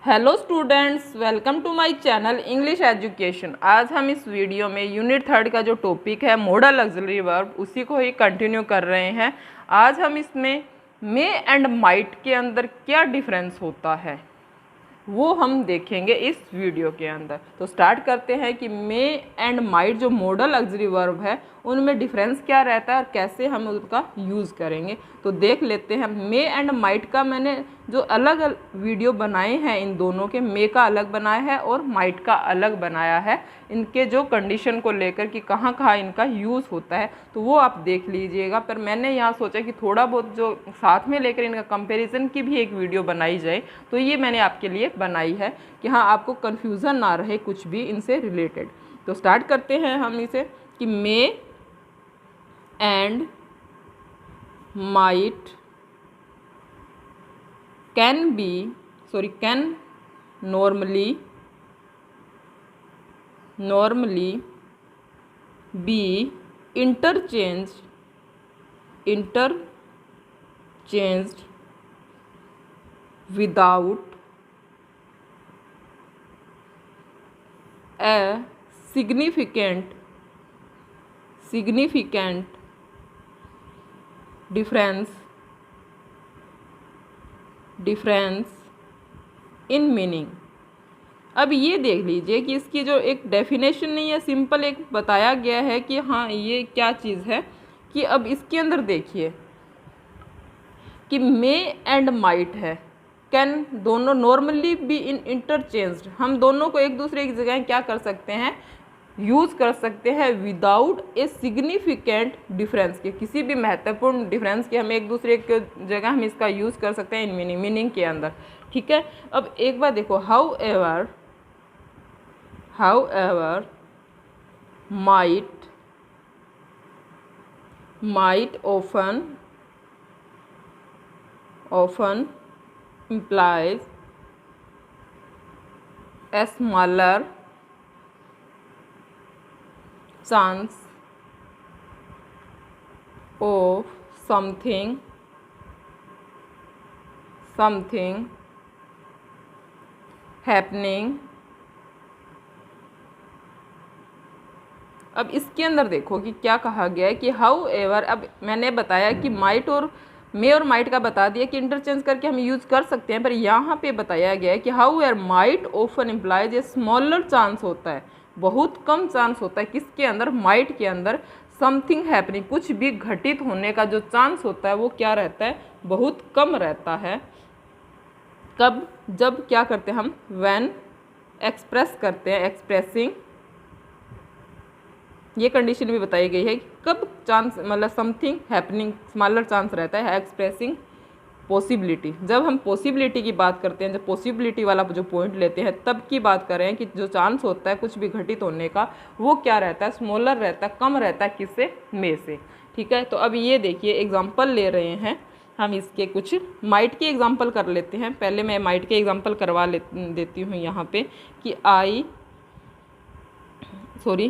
Hello students, welcome to my channel English education. आज हम इस वीडियो में यूनिट 3 का जो टॉपिक है मॉडल ऑक्सिलरी वर्ब, उसी को ही कंटिन्यू कर रहे हैं। आज हम इसमें मे एंड माइट के अंदर क्या डिफरेंस होता है वो हम देखेंगे इस वीडियो के अंदर। तो स्टार्ट करते हैं कि मे एंड माइट जो मॉडल ऑक्सिलरी वर्ब है उनमें डिफरेंस क्या रहता है और कैसे हम उसका यूज़ करेंगे। तो देख लेते हैं। मे एंड माइट का मैंने जो अलग वीडियो बनाए हैं, इन दोनों के मे का अलग बनाया है और माइट का अलग बनाया है, इनके जो कंडीशन को लेकर कि कहाँ कहाँ इनका यूज़ होता है, तो वो आप देख लीजिएगा। पर मैंने यहाँ सोचा कि थोड़ा बहुत जो साथ में लेकर इनका कंपैरिजन की भी एक वीडियो बनाई जाए, तो ये मैंने आपके लिए बनाई है कि हाँ आपको कन्फ्यूज़न ना रहे कुछ भी इनसे रिलेटेड। तो स्टार्ट करते हैं हम इसे कि may and might can normally be interchanged without a significant difference in meaning. अब ये देख लीजिए कि इसकी जो एक डेफिनेशन नहीं है, सिंपल एक बताया गया है कि हाँ ये क्या चीज़ है। कि अब इसके अंदर देखिए कि मे एंड माइट है, कैन दोनों नॉर्मली बी इंटरचेंज्ड, हम दोनों को एक दूसरे की जगह क्या कर सकते हैं, यूज़ कर सकते हैं विदाउट ए सिग्निफिकेंट डिफरेंस के, किसी भी महत्वपूर्ण डिफरेंस के हम एक दूसरे के जगह हम इसका यूज़ कर सकते हैं इन मीनिंग के अंदर। ठीक है। अब एक बार देखो, how ever might often implies a smaller chance of something happening। अब इसके अंदर देखो कि क्या कहा गया है कि हाउ एवर, अब मैंने बताया कि माइट और मे और माइट का बता दिया कि इंटरचेंज करके हम यूज़ कर सकते हैं, पर यहाँ पे बताया गया है कि how ever might often implies a smaller chance होता है, बहुत कम चांस होता है किसके अंदर, माइट के अंदर, समथिंग हैपनिंग, कुछ भी घटित होने का जो चांस होता है वो क्या रहता है, बहुत कम रहता है। कब, जब क्या करते हैं हम, व्हेन एक्सप्रेस करते हैं, एक्सप्रेसिंग, ये कंडीशन भी बताई गई है कि कब चांस मतलब समथिंग हैपनिंग स्मॉलर चांस रहता है, एक्सप्रेसिंग पॉसिबिलिटी, जब हम पॉसिबिलिटी की बात करते हैं, जब पॉसिबिलिटी वाला जो पॉइंट लेते हैं तब की बात कर रहे हैं कि जो चांस होता है कुछ भी घटित होने का वो क्या रहता है, स्मॉलर रहता है, कम रहता है, किससे, मे से। ठीक है। तो अब ये देखिए एग्जाम्पल ले रहे हैं हम इसके, कुछ माइट के एग्जाम्पल कर लेते हैं। पहले मैं माइट के एग्जाम्पल करवा देती हूँ यहाँ पे कि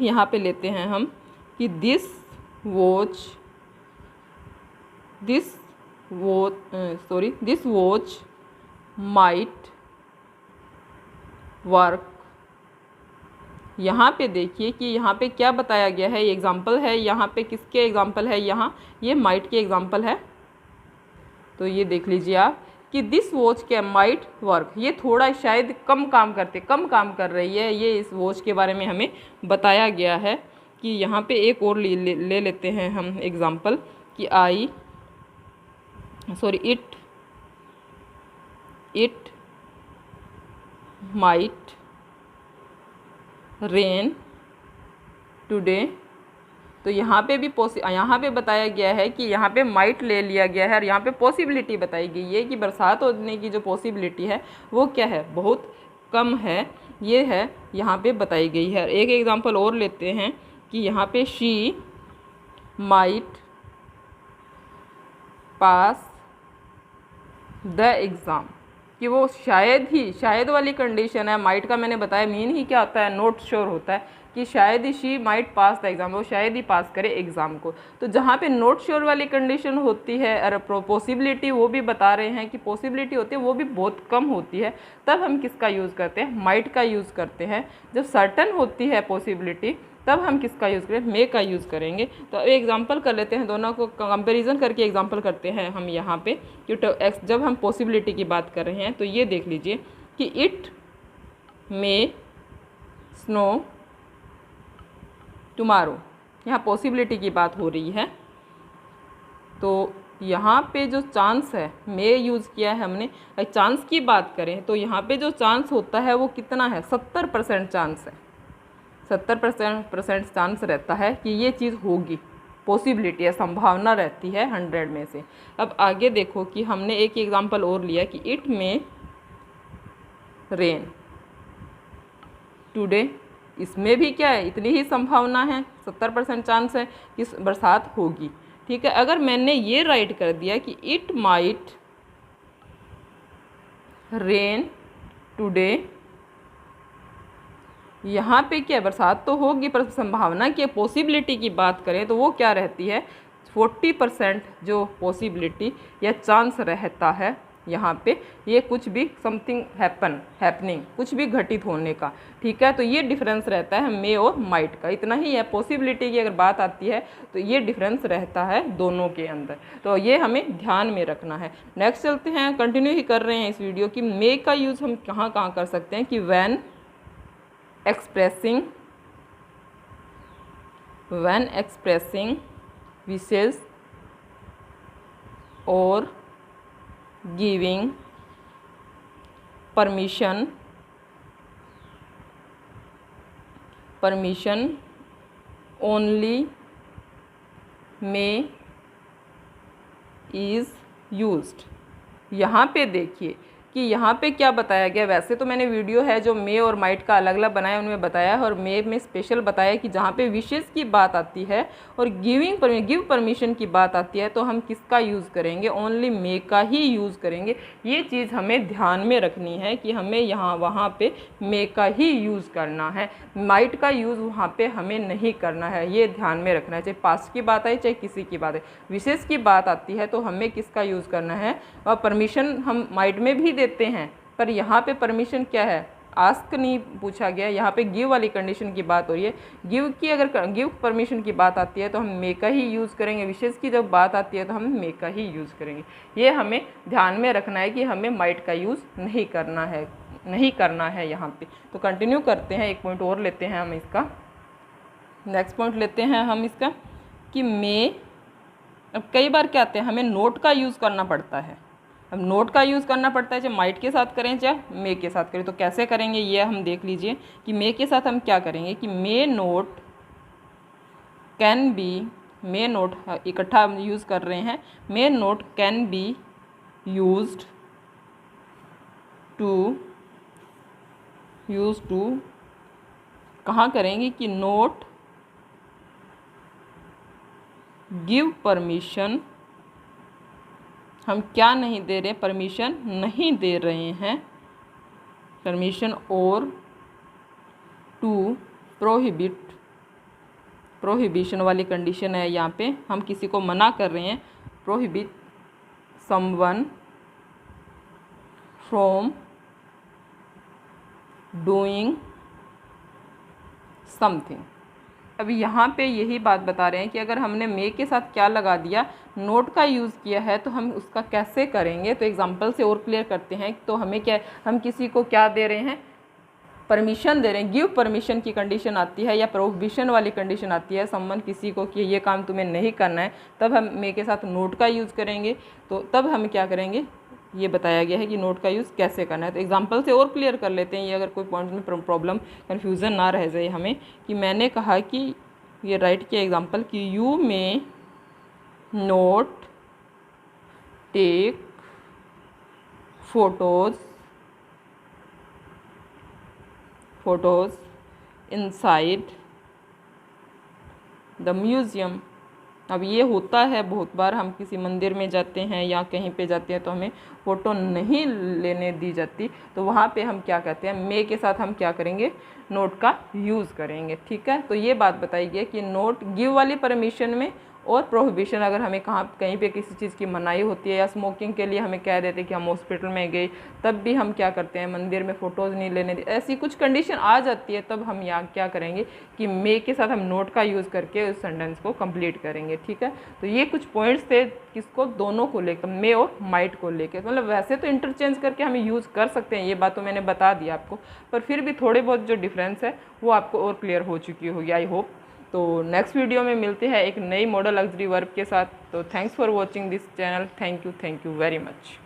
यहाँ पे लेते हैं हम कि दिस वॉच माइट वर्क। यहाँ पे देखिए कि यहाँ पे क्या बताया गया है, ये एग्जाम्पल है, यहाँ पे किसके एग्जाम्पल है, यहाँ ये माइट के एग्जाम्पल है। तो ये देख लीजिए आप कि दिस वॉच के माइट वर्क, ये थोड़ा शायद कम काम कर रही है, ये इस वॉच के बारे में हमें बताया गया है। कि यहाँ पे एक और ले लेते हैं हम एग्जाम्पल कि इट माइट रेन टुडे। तो यहाँ पे भी यहाँ पे बताया गया है कि यहाँ पे माइट ले लिया गया है और यहाँ पे पॉसिबिलिटी बताई गई है कि बरसात होने की जो पॉसिबिलिटी है वो क्या है, बहुत कम है, ये है यहाँ पे बताई गई है। एक एग्जांपल और लेते हैं कि यहाँ पे she might pass the exam. कि वो शायद वाली कंडीशन है। माइट का मैंने बताया मीन ही क्या होता है, नॉट श्योर होता है कि शायद ही she might pass the exam, वो शायद ही पास करे एग्ज़ाम को। तो जहाँ पे नॉट श्योर वाली कंडीशन होती है और पॉसिबिलिटी वो भी बता रहे हैं कि पॉसिबिलिटी होती है वो भी बहुत कम होती है, तब हम किसका यूज़ करते हैं, माइट का यूज़ करते हैं। जब सर्टन होती है पॉसिबिलिटी तब हम किसका यूज़ करें, मे का यूज़ करेंगे। तो अब एग्जांपल कर लेते हैं, दोनों को कंपैरिजन करके एग्जांपल करते हैं हम यहाँ पे कि जब हम पॉसिबिलिटी की बात कर रहे हैं तो ये देख लीजिए कि इट मे स्नो टुमारो, यहाँ पॉसिबिलिटी की बात हो रही है। तो यहाँ पे जो चांस है, मे यूज़ किया है हमने। अगर चांस की बात करें तो यहाँ पे जो चांस होता है वो कितना है, 70% चांस है। 70% चांस रहता है कि ये चीज़ होगी, पॉसिबिलिटी है, संभावना रहती है 100 में से। अब आगे देखो कि हमने एक एग्जांपल और लिया कि इट में रेन टुडे, इसमें भी क्या है, इतनी ही संभावना है, 70% चांस है कि बरसात होगी। ठीक है, अगर मैंने ये राइट कर दिया कि इट माइट रेन टुडे, यहाँ पे क्या, बरसात तो होगी पर संभावना की, पॉसिबिलिटी की बात करें तो वो क्या रहती है, 40% जो पॉसिबिलिटी या चांस रहता है यहाँ पे, ये कुछ भी समथिंग हैपनिंग, कुछ भी घटित होने का। ठीक है, तो ये डिफरेंस रहता है मे और माइट का, इतना ही है। पॉसिबिलिटी की अगर बात आती है तो ये डिफरेंस रहता है दोनों के अंदर, तो ये हमें ध्यान में रखना है। नेक्स्ट चलते हैं, कंटिन्यू ही कर रहे हैं इस वीडियो की। मे का यूज़ हम कहाँ कहाँ कर सकते हैं कि when expressing wishes or giving permission only may is used। यहाँ पे देखिए कि यहाँ पे क्या बताया गया। वैसे तो मैंने वीडियो है जो मे और माइट का अलग अलग बनाया, उनमें बताया है, और मे में स्पेशल बताया कि जहाँ पे विशेष की बात आती है और गिव परमिशन की बात आती है तो हम किसका यूज़ करेंगे, ओनली मे का ही यूज़ करेंगे। ये चीज़ हमें ध्यान में रखनी है कि हमें यहाँ वहाँ पे मे का ही यूज़ करना है, माइट का यूज़ वहाँ पे हमें नहीं करना है, ये ध्यान में रखना है। चाहे पास्ट की बात आए चाहे किसी की बात है, विशेष की बात आती है तो हमें किसका यूज़ करना है। और परमिशन हम माइट में भी देते हैं, पर यहाँ पे परमिशन क्या है, आस्क नहीं पूछा गया, यहाँ पे गिव वाली कंडीशन की बात हो रही है। गिव परमिशन की बात आती है तो हम मे का ही यूज़ करेंगे, विशेष की जब बात आती है तो हम मे का ही यूज़ करेंगे। ये हमें ध्यान में रखना है कि हमें माइट का यूज़ नहीं करना है यहाँ पे। तो कंटिन्यू करते हैं, एक पॉइंट और लेते हैं हम इसका, नेक्स्ट पॉइंट लेते हैं हम इसका कि मे। अब कई बार क्या आते हैं, हमें नोट का यूज़ करना पड़ता है। अब नोट का यूज़ करना पड़ता है, चाहे माइट के साथ करें चाहे मे के साथ करें। तो कैसे करेंगे ये हम देख लीजिए कि मे के साथ हम क्या करेंगे कि may not can be, may not इकट्ठा यूज़ कर रहे हैं, may not can be used to कहाँ करेंगे कि नोट गिव परमिशन, हम क्या नहीं दे रहे, परमिशन नहीं दे रहे हैं, परमिशन और टू प्रोहिबिशन वाली कंडीशन है यहाँ पे, हम किसी को मना कर रहे हैं, prohibit someone from doing something. अभी यहाँ पे यही बात बता रहे हैं कि अगर हमने मे के साथ क्या लगा दिया, नोट का यूज़ किया है, तो हम उसका कैसे करेंगे। तो एग्जांपल से और क्लियर करते हैं। तो हमें क्या, हम किसी को क्या दे रहे हैं, परमिशन दे रहे हैं, गिव परमिशन की कंडीशन आती है या प्रोहिबिशन वाली कंडीशन आती है, सम्मन किसी को कि ये काम तुम्हें नहीं करना है, तब हम मे के साथ नोट का यूज़ करेंगे। तो तब हम क्या करेंगे, ये बताया गया है कि नोट का यूज़ कैसे करना है। तो एग्जांपल से और क्लियर कर लेते हैं, ये अगर कोई पॉइंट में प्रॉब्लम कन्फ्यूज़न ना रह जाए हमें। कि मैंने कहा कि ये राइट किया एग्जांपल कि you may not take photos inside the museum अब ये होता है बहुत बार, हम किसी मंदिर में जाते हैं या कहीं पे जाते हैं तो हमें फ़ोटो नहीं लेने दी जाती, तो वहाँ पे हम क्या कहते हैं, मे के साथ हम क्या करेंगे, नोट का यूज़ करेंगे। ठीक है, तो ये बात बताई गई कि नोट गिव वाली परमिशन में और प्रोहिबिशन, अगर हमें कहीं पे किसी चीज़ की मनाही होती है या स्मोकिंग के लिए हमें कह देते कि हम हॉस्पिटल में गए तब भी हम क्या करते हैं, मंदिर में फ़ोटोज़ नहीं लेने दे, ऐसी कुछ कंडीशन आ जाती है, तब हम यहाँ क्या करेंगे कि मे के साथ हम नोट का यूज़ करके उस सेंटेंस को कंप्लीट करेंगे। ठीक है, तो ये कुछ पॉइंट्स थे किसको, दोनों को लेकर, मे और माइट को लेकर। मतलब वैसे तो इंटरचेंज करके हम यूज़ कर सकते हैं, ये बात तो मैंने बता दिया आपको, पर फिर भी थोड़े बहुत जो डिफरेंस है वो आपको और क्लियर हो चुकी होगी आई होप। तो नेक्स्ट वीडियो में मिलते हैं एक नई मॉडल लग्जरी वर्ब के साथ। तो thanks for watching this channel, thank you very much.